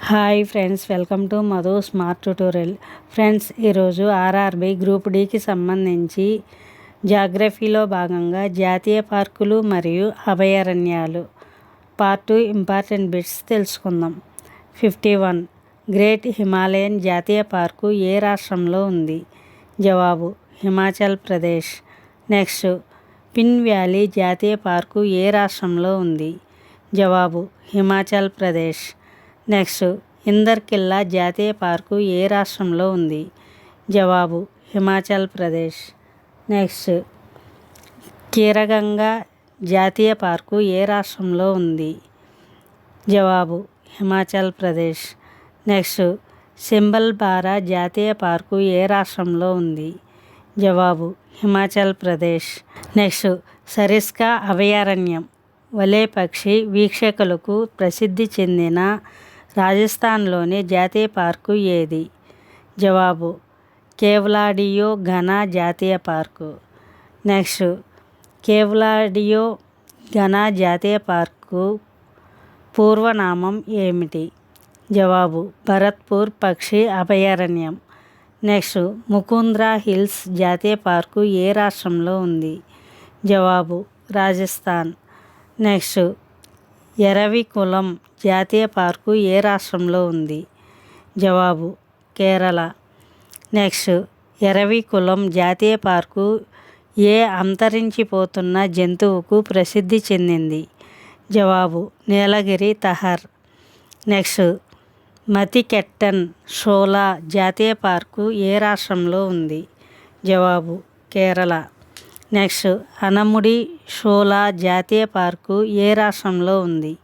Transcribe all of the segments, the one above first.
Hi friends, welcome to Madhu smart tutorial. Friends, ఈరోజు RRB group డికి సంబంధించి జాగ్రఫీలో భాగంగా జాతీయ పార్కులు మరియు అభయారణ్యాలు పార్ట్ 2 ఇంపార్టెంట్ బిట్స్ తెలుసుకుందాం. 51. గ్రేట్ హిమాలయన్ జాతీయ పార్కు ఏ రాష్ట్రంలో ఉంది? జవాబు Himachal Pradesh. Next, pin valley జాతీయ పార్కు ఏ రాష్ట్రంలో ఉంది? జవాబు హిమాచల్ ప్రదేశ్. నెక్స్ట్, ఇందర్కిల్లా జాతీయ పార్కు ఏ రాష్ట్రంలో ఉంది? జవాబు హిమాచల్ ప్రదేశ్. నెక్స్ట్, కీరగంగా జాతీయ పార్కు ఏ రాష్ట్రంలో ఉంది? జవాబు హిమాచల్ ప్రదేశ్. నెక్స్ట్, సింబల్బారా జాతీయ పార్కు ఏ రాష్ట్రంలో ఉంది? జవాబు హిమాచల్ ప్రదేశ్. నెక్స్ట్, సరిస్కా అభయారణ్యం వలే పక్షి వీక్షకులకు ప్రసిద్ధి చెందిన రాజస్థాన్లోని జాతీయ పార్కు ఏది? జవాబు కేవ్లాడియో ఘనా జాతీయ పార్కు. నెక్స్ట్, కేవ్లాడియో ఘనా జాతీయ పార్కు పూర్వనామం ఏమిటి? జవాబు భరత్పూర్ పక్షి అభయారణ్యం. నెక్స్ట్, ముకుంద్రా హిల్స్ జాతీయ పార్కు ఏ రాష్ట్రంలో ఉంది? జవాబు రాజస్థాన్. నెక్స్ట్, ఎరవికులం జాతీయ పార్కు ఏ రాష్ట్రంలో ఉంది? జవాబు కేరళ. నెక్స్ట్, ఎరవికులం జాతీయ పార్కు ఏ అంతరించిపోతున్న జంతువుకు ప్రసిద్ధి చెందింది? జవాబు నీలగిరి తహర్. నెక్స్ట్, మతికెట్టన్ షోలా జాతీయ పార్కు ఏ రాష్ట్రంలో ఉంది? జవాబు కేరళ. నెక్స్ట్, అనముడి షోలా జాతీయ పార్కు ఏ రాష్ట్రంలో ఉంది?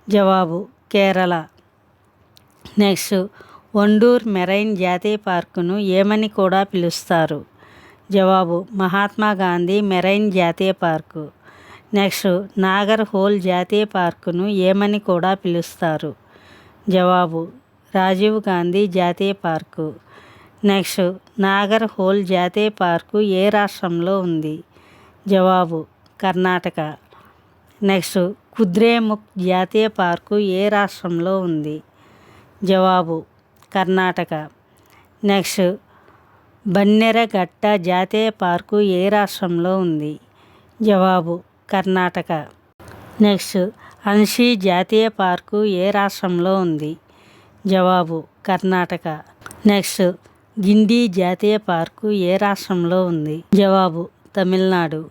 జవాబు కేరళ. నెక్స్ట్, ఒండూర్ మెరైన్ జాతీయ పార్కును ఏమని కూడా పిలుస్తారు? జవాబు మహాత్మా గాంధీ మెరైన్ జాతీయ పార్కు. నెక్స్ట్, నాగర్ హోల్ జాతీయ పార్కును ఏమని కూడా పిలుస్తారు? జవాబు రాజీవ్ గాంధీ జాతీయ పార్కు. నెక్స్ట్, నాగర్ హోల్ జాతీయ పార్కు ఏ రాష్ట్రంలో ఉంది? జవాబు కర్ణాటక. నెక్స్ట్, కుద్రేముఖ్ జాతీయ పార్కు ఏ రాష్ట్రంలో ఉంది? జవాబు కర్ణాటక. నెక్స్ట్, బన్నెరఘట్ట జాతీయ పార్కు ఏ రాష్ట్రంలో ఉంది? జవాబు కర్ణాటక. నెక్స్ట్, అన్షి జాతీయ పార్కు ఏ రాష్ట్రంలో ఉంది? జవాబు కర్ణాటక. నెక్స్ట్, గిండి జాతీయ పార్కు ఏ రాష్ట్రంలో ఉంది? జవాబు Tamil Nadu.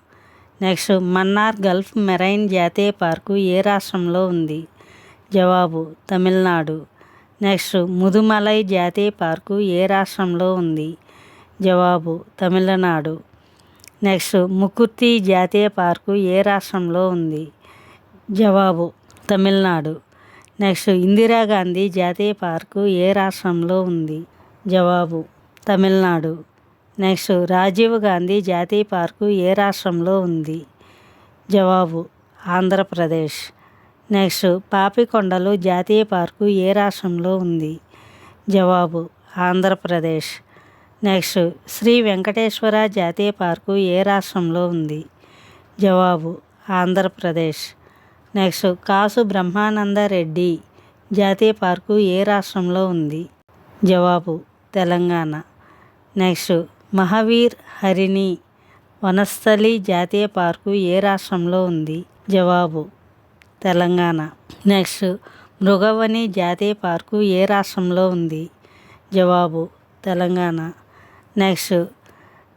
Next, Mannar Gulf marine జాతీయ పార్కు ఏ రాష్ట్రంలో ఉంది? జవాబు తమిళనాడు. నెక్స్ట్, ముదుమలై జాతీయ పార్కు ఏ రాష్ట్రంలో ఉంది? జవాబు తమిళనాడు. నెక్స్ట్, ముకుర్తి జాతీయ పార్కు ఏ రాష్ట్రంలో ఉంది? జవాబు తమిళనాడు. నెక్స్ట్, ఇందిరాగాంధీ జాతీయ పార్కు ఏ రాష్ట్రంలో ఉంది? జవాబు తమిళనాడు. నెక్స్ట్, రాజీవ్ గాంధీ జాతీయ పార్కు ఏ రాష్ట్రంలో ఉంది? జవాబు ఆంధ్రప్రదేశ్. నెక్స్ట్, పాపికొండలు జాతీయ పార్కు ఏ రాష్ట్రంలో ఉంది? జవాబు ఆంధ్రప్రదేశ్. నెక్స్ట్, శ్రీ వెంకటేశ్వర జాతీయ పార్కు ఏ రాష్ట్రంలో ఉంది? జవాబు ఆంధ్రప్రదేశ్. నెక్స్ట్, కాసు బ్రహ్మానంద రెడ్డి జాతీయ పార్కు ఏ రాష్ట్రంలో ఉంది? జవాబు తెలంగాణ. నెక్స్ట్, మహావీర్ హరిణి వనస్థలి జాతీయ పార్కు ఏ రాష్ట్రంలో ఉంది? జవాబు తెలంగాణ. నెక్స్ట్, మృగవని జాతీయ పార్కు ఏ రాష్ట్రంలో ఉంది? జవాబు తెలంగాణ. నెక్స్ట్,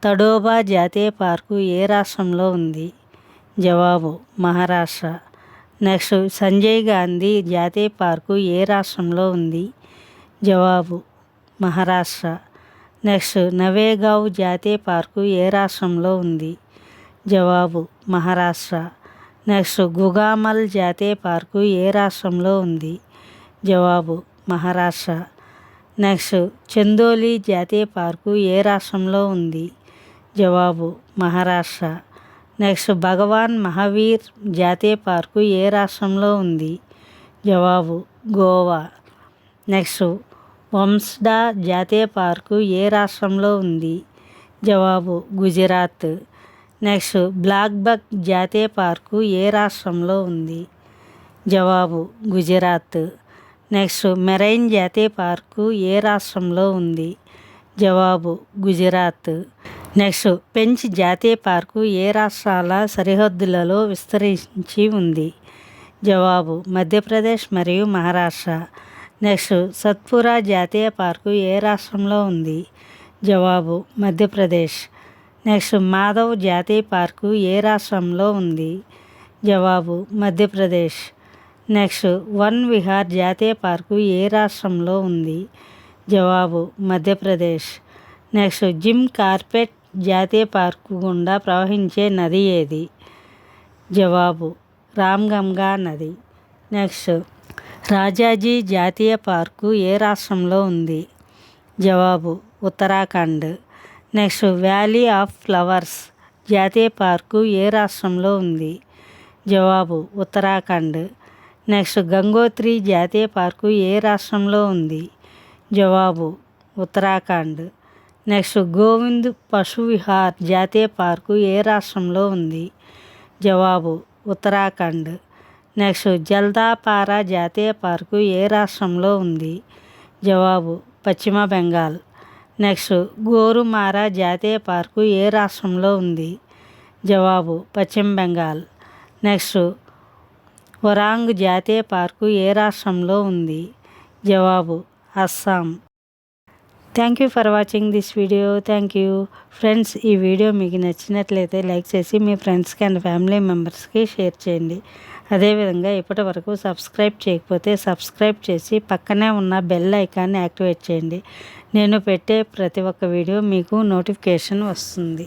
తడోబా జాతీయ పార్కు ఏ రాష్ట్రంలో ఉంది? జవాబు మహారాష్ట్ర. నెక్స్ట్, సంజయ్ గాంధీ జాతీయ పార్కు ఏ రాష్ట్రంలో ఉంది? జవాబు మహారాష్ట్ర. నెక్స్ట్, నవేగావ్ జాతీయ పార్కు ఏ రాష్ట్రంలో ఉంది? జవాబు మహారాష్ట్ర. నెక్స్ట్, గుగామల్ జాతీయ పార్కు ఏ రాష్ట్రంలో ఉంది? జవాబు మహారాష్ట్ర. నెక్స్ట్, చందోలి జాతీయ పార్కు ఏ రాష్ట్రంలో ఉంది? జవాబు మహారాష్ట్ర. నెక్స్ట్, భగవాన్ మహావీర్ జాతీయ పార్కు ఏ రాష్ట్రంలో ఉంది? జవాబు గోవా. నెక్స్ట్, వంస్డా జాతీయ పార్కు ఏ రాష్ట్రంలో ఉంది? జవాబు గుజరాత్. నెక్స్ట్, బ్లాక్ బక్ జాతీయ పార్కు ఏ రాష్ట్రంలో ఉంది? జవాబు గుజరాత్. నెక్స్ట్ మెరైన్ జాతీయ పార్కు ఏ రాష్ట్రంలో ఉంది? జవాబు గుజరాత్. నెక్స్ట్ పెంచ్ జాతీయ పార్కు ఏ రాష్ట్రాల సరిహద్దులలో విస్తరించి ఉంది? జవాబు మధ్యప్రదేశ్ మరియు మహారాష్ట్ర. నెక్స్ట్ సత్పురా జాతీయ పార్కు ఏ రాష్ట్రంలో ఉంది? జవాబు మధ్యప్రదేశ్. నెక్స్ట్ మాధవ్ జాతీయ పార్కు ఏ రాష్ట్రంలో ఉంది? జవాబు మధ్యప్రదేశ్. నెక్స్ట్ వన్ విహార్ జాతీయ పార్కు ఏ రాష్ట్రంలో ఉంది? జవాబు మధ్యప్రదేశ్. నెక్స్ట్ జిమ్ కార్బెట్ జాతీయ పార్కు గుండా ప్రవహించే నది ఏది? జవాబు రామ్గంగా నది. నెక్స్ట్ రాజాజీ జాతీయ పార్కు ఏ రాష్ట్రంలో ఉంది? జవాబు Uttarakhand. Next valley of flowers జాతీయ పార్కు ఏ రాష్ట్రంలో ఉంది? జవాబు ఉత్తరాఖండ్. నెక్స్ట్ గంగోత్రి జాతీయ పార్కు ఏ రాష్ట్రంలో ఉంది? జవాబు ఉత్తరాఖండ్. నెక్స్ట్ గోవింద్ పశు విహార్ జాతీయ పార్కు ఏ రాష్ట్రంలో ఉంది? జవాబు ఉత్తరాఖండ్. నెక్స్ట్ జల్దాపారా జాతీయ పార్కు ఏ రాష్ట్రంలో ఉంది? జవాబు పశ్చిమ బెంగాల్. నెక్స్ట్ గోరుమారా జాతీయ పార్కు ఏ రాష్ట్రంలో ఉంది? జవాబు పశ్చిమ బెంగాల్. నెక్స్ట్ ఒరాంగ్ జాతీయ పార్కు ఏ రాష్ట్రంలో ఉంది? జవాబు Assam. Thank you for watching this video. Thank you friends. ఈ వీడియో మీకు నచ్చినట్లయితే లైక్ చేసి మీ ఫ్రెండ్స్కి అండ్ ఫ్యామిలీ మెంబర్స్కి షేర్ చేయండి. అదేవిధంగా ఇప్పటి వరకు సబ్స్క్రైబ్ చేయకపోతే సబ్స్క్రైబ్ చేసి పక్కనే ఉన్న బెల్ ఐకాన్ని యాక్టివేట్ చేయండి. నేను పెట్టే ప్రతి ఒక్క వీడియో మీకు నోటిఫికేషన్ వస్తుంది.